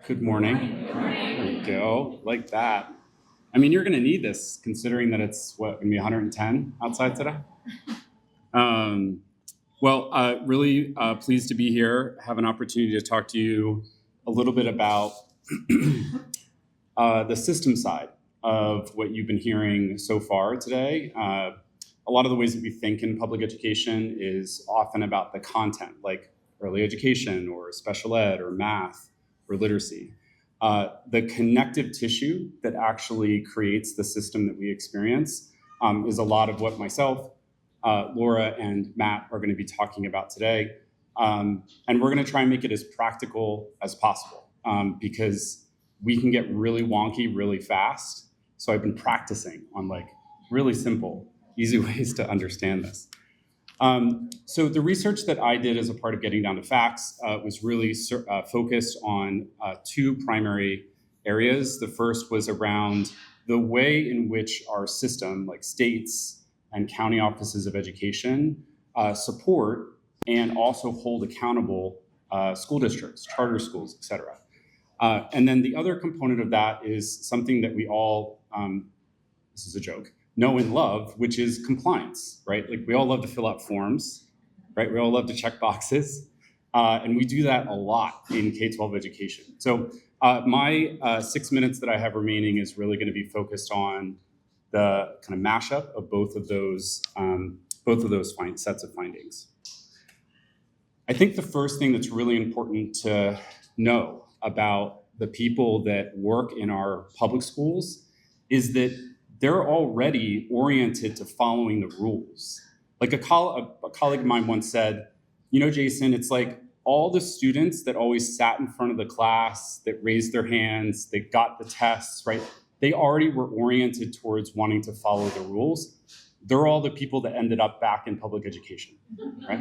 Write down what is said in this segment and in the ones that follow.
Good morning. There we go, like that. I mean, you're going to need this considering that it's going to be 110 outside today. Really pleased to be here, have an opportunity to talk to you a little bit about the system side of what you've been hearing so far today. A lot of the ways that we think in public education is often about the content, like early education or special ed or math or literacy. The connective tissue that actually creates the system that we experience is a lot of what myself, Laura, and Matt are going to be talking about today. And we're going to try and make it as practical as possible because we can get really wonky really fast. So I've been practicing on really simple, easy ways to understand this. So the research that I did as a part of Getting Down to Facts was really focused on two primary areas. The first was around the way in which our system, like states and county offices of education, support and also hold accountable school districts, charter schools, et cetera. And then the other component of that is something that we all, this is a joke, know and love, which is compliance, right? Like we all love to fill out forms, right? We all love to check boxes. And we do that a lot in K-12 education. So my 6 minutes that I have remaining is really going to be focused on the kind of mashup of both of those sets of findings. I think the first thing that's really important to know about the people that work in our public schools is that they're already oriented to following the rules. Like a colleague of mine once said, you know, Jason, it's like all the students that always sat in front of the class, that raised their hands, they got the tests, right? They already were oriented towards wanting to follow the rules. They're all the people that ended up back in public education, right?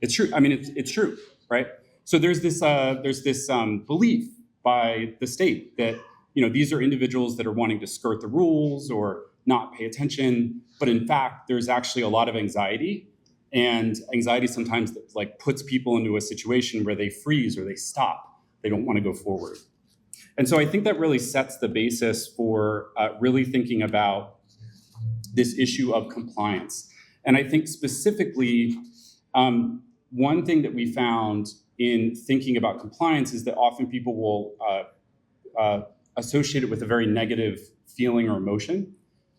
It's true. I mean, it's true, right? So there's this belief by the state that these are individuals that are wanting to skirt the rules or not pay attention. But in fact, there's actually a lot of anxiety. And anxiety sometimes puts people into a situation where they freeze or they stop. They don't want to go forward. And so I think that really sets the basis for really thinking about this issue of compliance. And I think specifically, one thing that we found in thinking about compliance is that often people will associate it with a very negative feeling or emotion.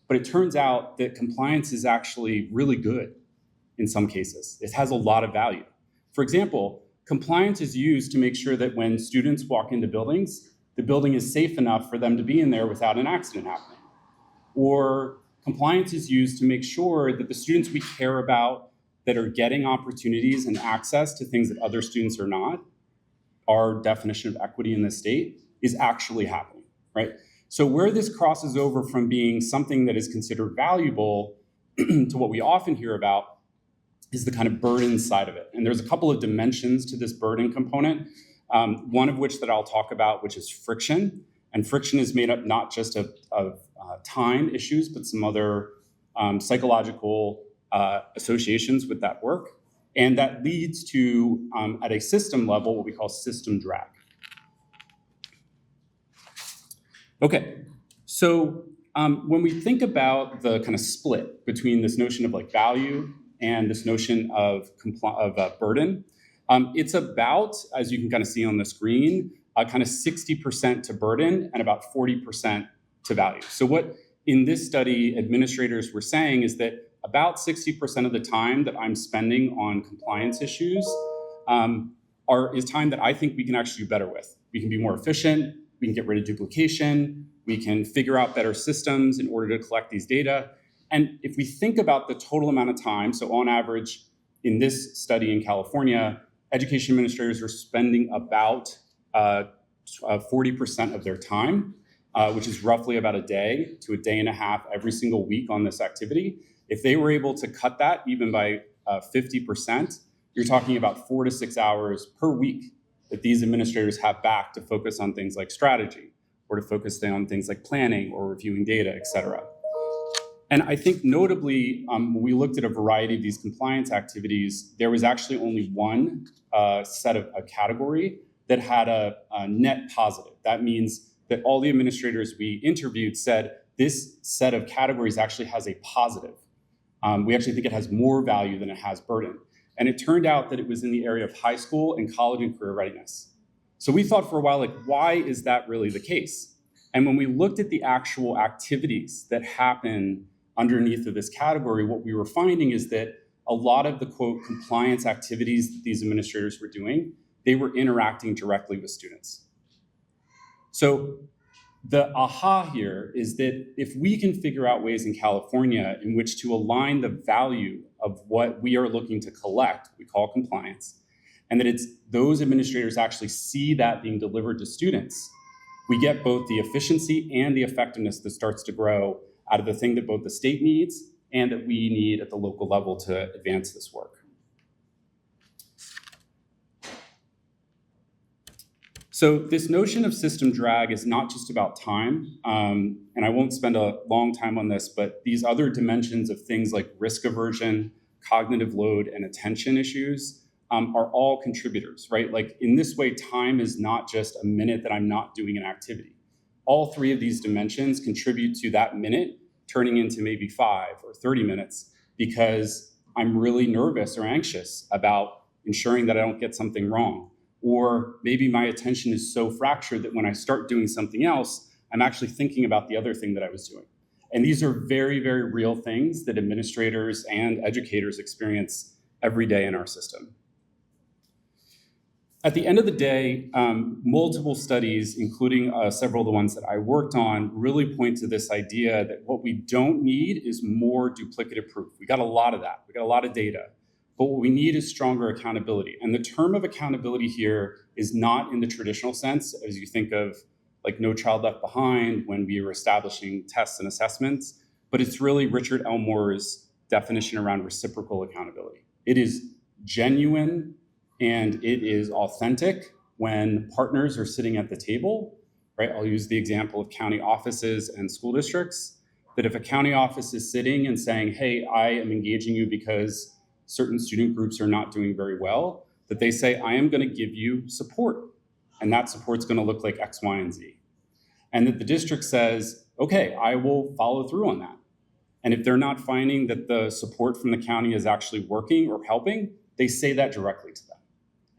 But it turns out that compliance is actually really good in some cases. It has a lot of value. For example, compliance is used to make sure that when students walk into buildings, the building is safe enough for them to be in there without an accident happening. Or compliance is used to make sure that the students we care about that are getting opportunities and access to things that other students are not, our definition of equity in the state, is actually happening, right? So where this crosses over from being something that is considered valuable to what we often hear about is the kind of burden side of it. And there's a couple of dimensions to this burden component, one of which that I'll talk about, which is friction. And friction is made up not just of time issues, but some other psychological associations with that work. And that leads to, at a system level, what we call system drag. Okay, so when we think about the kind of split between this notion of value and this notion of burden, it's about, as you can kind of see on the screen, kind of 60% to burden and about 40% to value. So what in this study administrators were saying is that about 60% of the time that I'm spending on compliance issues is time that I think we can actually do better with. We can be more efficient, we can get rid of duplication, we can figure out better systems in order to collect these data. And if we think about the total amount of time, so on average, in this study in California, education administrators are spending about 40% of their time, which is roughly about a day to a day and a half every single week on this activity. If they were able to cut that even by 50%, you're talking about 4 to 6 hours per week that these administrators have back to focus on things like strategy or to focus on things like planning or reviewing data, et cetera. And I think notably, when we looked at a variety of these compliance activities, there was actually only one set of a category that had a net positive. That means that all the administrators we interviewed said this set of categories actually has a positive. We actually think it has more value than it has burden. And it turned out that it was in the area of high school and college and career readiness. So we thought for a while, like, why is that really the case? And when we looked at the actual activities that happen underneath of this category, what we were finding is that a lot of the, quote, compliance activities that these administrators were doing, they were interacting directly with students. So the aha here is that if we can figure out ways in California in which to align the value of what we are looking to collect, we call compliance, and that it's those administrators actually see that being delivered to students, we get both the efficiency and the effectiveness that starts to grow out of the thing that both the state needs and that we need at the local level to advance this work. So this notion of system drag is not just about time, and I won't spend a long time on this, but these other dimensions of things like risk aversion, cognitive load, and attention issues are all contributors, right? Like in this way, time is not just a minute that I'm not doing an activity. All three of these dimensions contribute to that minute turning into maybe 5 or 30 minutes because I'm really nervous or anxious about ensuring that I don't get something wrong. Or maybe my attention is so fractured that when I start doing something else, I'm actually thinking about the other thing that I was doing. And these are very, very real things that administrators and educators experience every day in our system. At the end of the day, multiple studies, including several of the ones that I worked on, really point to this idea that what we don't need is more duplicative proof. We got a lot of that. We got a lot of data. But what we need is stronger accountability. And the term of accountability here is not in the traditional sense, as you think of like No Child Left Behind when we were establishing tests and assessments, but it's really Richard Elmore's definition around reciprocal accountability. It is genuine and it is authentic when partners are sitting at the table, right? I'll use the example of county offices and school districts, that if a county office is sitting and saying, hey, I am engaging you because certain student groups are not doing very well, that they say, I am going to give you support. And that support's going to look like X, Y, and Z. And that the district says, okay, I will follow through on that. And if they're not finding that the support from the county is actually working or helping, they say that directly to them.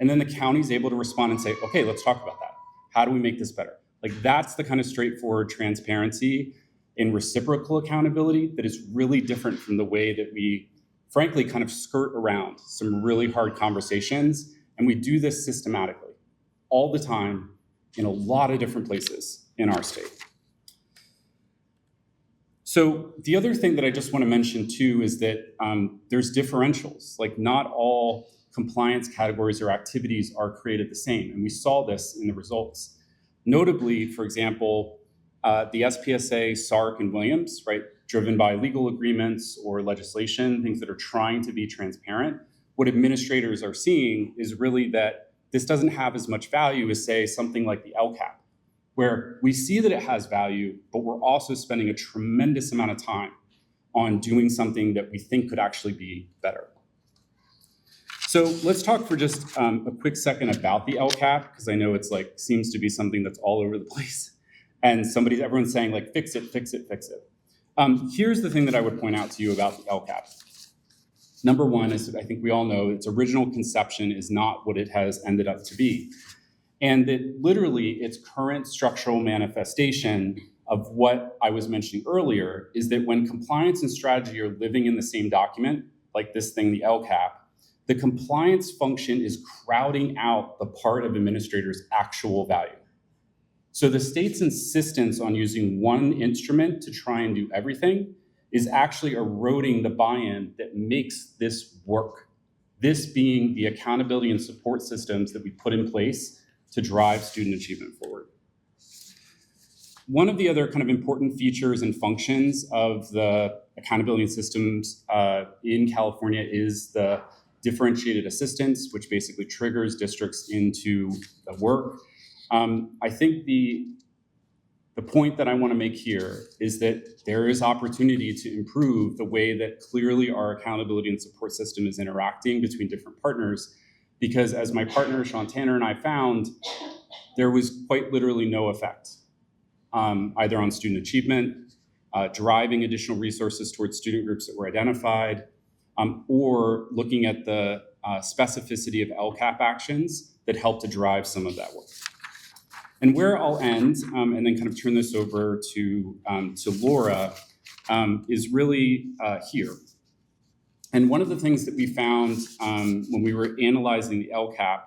And then the county's able to respond and say, okay, let's talk about that. How do we make this better? Like that's the kind of straightforward transparency in reciprocal accountability that is really different from the way that we frankly kind of skirt around some really hard conversations. And we do this systematically all the time in a lot of different places in our state. So the other thing that I just want to mention too is that there's differentials. Like not all compliance categories or activities are created the same. And we saw this in the results. Notably, for example, the SPSA, SARC, and Williams, right, driven by legal agreements or legislation, things that are trying to be transparent, what administrators are seeing is really that this doesn't have as much value as, say, something like the LCAP, where we see that it has value, but we're also spending a tremendous amount of time on doing something that we think could actually be better. So let's talk for just a quick second about the LCAP, because I know it's like seems to be something that's all over the place. And everyone's saying like, fix it, fix it, fix it. Here's the thing that I would point out to you about the LCAP. Number one is, I think we all know, its original conception is not what it has ended up to be. And that literally its current structural manifestation of what I was mentioning earlier is that when compliance and strategy are living in the same document, like this thing, the LCAP, the compliance function is crowding out the part of administrators' actual value. So the state's insistence on using one instrument to try and do everything is actually eroding the buy-in that makes this work. This being the accountability and support systems that we put in place to drive student achievement forward. One of the other kind of important features and functions of the accountability systems in California is the differentiated assistance, which basically triggers districts into the work. I think the point that I want to make here is that there is opportunity to improve the way that clearly our accountability and support system is interacting between different partners, because as my partner, Sean Tanner, and I found, there was quite literally no effect, either on student achievement, driving additional resources towards student groups that were identified, or looking at the specificity of LCAP actions that help to drive some of that work. And where I'll end, and then kind of turn this over to Laura, is really here. And one of the things that we found when we were analyzing the LCAP,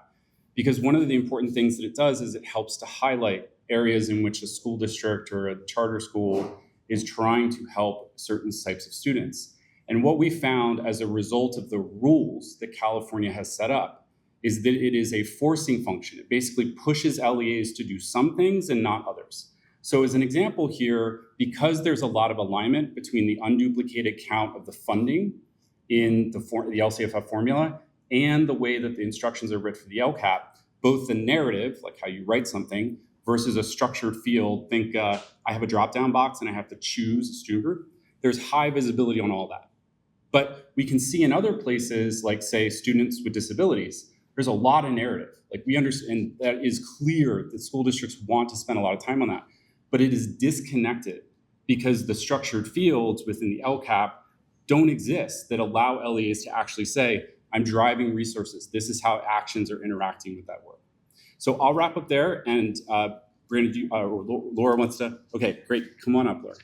because one of the important things that it does is it helps to highlight areas in which a school district or a charter school is trying to help certain types of students. And what we found as a result of the rules that California has set up is that it is a forcing function. It basically pushes LEAs to do some things and not others. So as an example here, because there's a lot of alignment between the unduplicated count of the funding in the LCFF formula and the way that the instructions are written for the LCAP, both the narrative, like how you write something, versus a structured field, think I have a drop-down box and I have to choose a student group, there's high visibility on all that. But we can see in other places, like say students with disabilities, there's a lot of narrative. Like we understand that is clear that school districts want to spend a lot of time on that, but it is disconnected because the structured fields within the LCAP don't exist that allow LEAs to actually say, I'm driving resources. This is how actions are interacting with that work. So I'll wrap up there, and Brandon, or Laura wants to, okay, great, come on up, Laura.